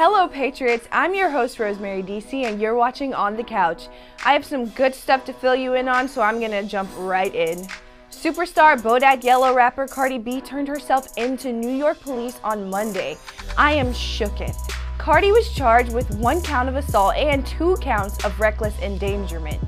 Hello Patriots, I'm your host Rosemary DC and you're watching On the Couch. I have some good stuff to fill you in on, so I'm gonna jump right in. Superstar Bodak Yellow rapper Cardi B turned herself into New York police on Monday. I am shooketh. Cardi was charged with 1 count of assault and 2 counts of reckless endangerment.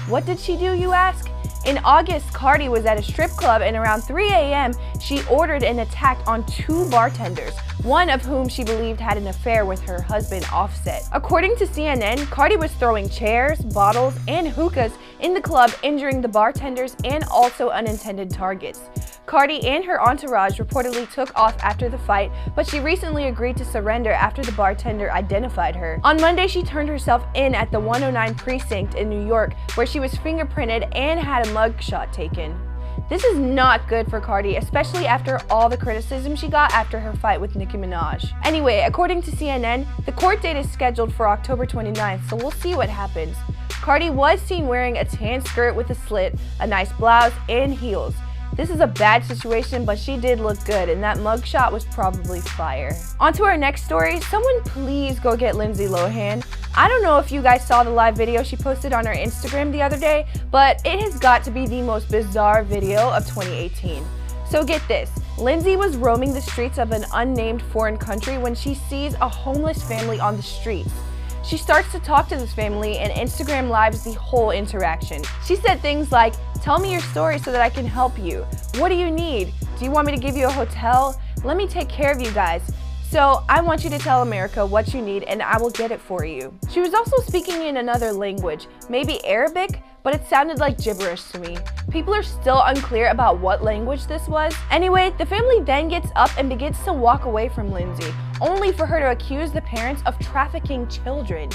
What did she do, you ask? In August, Cardi was at a strip club and around 3 a.m. she ordered and attacked on 2 bartenders, one of whom she believed had an affair with her husband Offset. According to CNN, Cardi was throwing chairs, bottles, and hookahs in the club, injuring the bartenders and also unintended targets. Cardi and her entourage reportedly took off after the fight, but she recently agreed to surrender after the bartender identified her. On Monday, she turned herself in at the 109 precinct in New York, where she was fingerprinted and had a mugshot taken. This is not good for Cardi, especially after all the criticism she got after her fight with Nicki Minaj. Anyway, according to CNN, the court date is scheduled for October 29th, so we'll see what happens. Cardi was seen wearing a tan skirt with a slit, a nice blouse, and heels. This is a bad situation, but she did look good, and that mugshot was probably fire. On to our next story. Someone please go get Lindsay Lohan. I don't know if you guys saw the live video she posted on her Instagram the other day, but it has got to be the most bizarre video of 2018. So get this, Lindsay was roaming the streets of an unnamed foreign country when she sees a homeless family on the streets. She starts to talk to this family and Instagram lives the whole interaction. She said things like, "Tell me your story so that I can help you. What do you need? Do you want me to give you a hotel? Let me take care of you guys. So I want you to tell America what you need and I will get it for you." She was also speaking in another language, maybe Arabic, but it sounded like gibberish to me. People are still unclear about what language this was. Anyway, the family then gets up and begins to walk away from Lindsay, only for her to accuse the parents of trafficking children.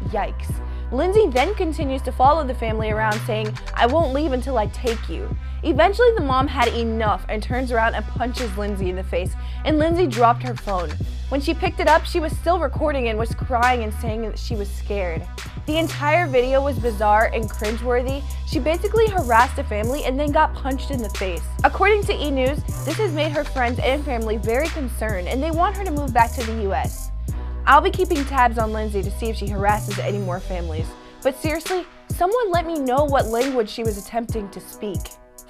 Yikes. Lindsay then continues to follow the family around saying, "I won't leave until I take you." Eventually, the mom had enough and turns around and punches Lindsay in the face, and Lindsay dropped her phone. When she picked it up, she was still recording and was crying and saying that she was scared. The entire video was bizarre and cringeworthy. She basically harassed a family and then got punched in the face. According to E! News, this has made her friends and family very concerned, and they want her to move back to the US. I'll be keeping tabs on Lindsay to see if she harasses any more families. But seriously, someone let me know what language she was attempting to speak.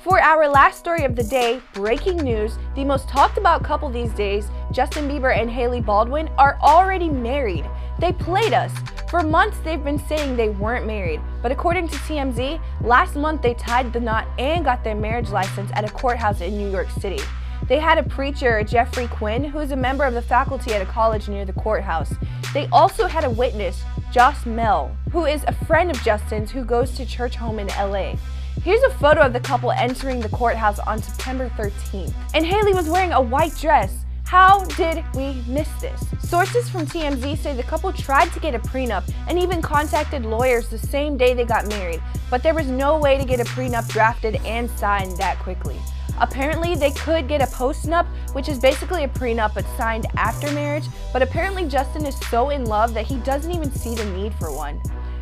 For our last story of the day, breaking news, the most talked about couple these days, Justin Bieber and Hailey Baldwin, are already married. They played us. For months they've been saying they weren't married, but according to TMZ, last month they tied the knot and got their marriage license at a courthouse in New York City. They had a preacher, Jeffrey Quinn, who is a member of the faculty at a college near the courthouse. They also had a witness, Joss Mel, who is a friend of Justin's who goes to church home in LA. Here's a photo of the couple entering the courthouse on September 13th. And Hailey was wearing a white dress. How did we miss this? Sources from TMZ say the couple tried to get a prenup and even contacted lawyers the same day they got married, but there was no way to get a prenup drafted and signed that quickly. Apparently, they could get a postnup, which is basically a prenup but signed after marriage, but apparently Justin is so in love that he doesn't even see the need for one.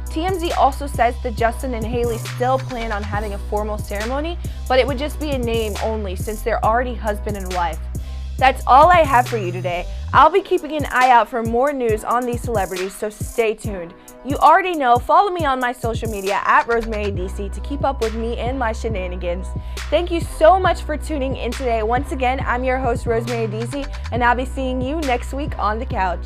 TMZ also says that Justin and Hailey still plan on having a formal ceremony, but it would just be a name only since they're already husband and wife. That's all I have for you today. I'll be keeping an eye out for more news on these celebrities, so stay tuned. You already know, follow me on my social media at Rosemary DC to keep up with me and my shenanigans. Thank you so much for tuning in today. Once again, I'm your host, Rosemary DC, and I'll be seeing you next week on the couch.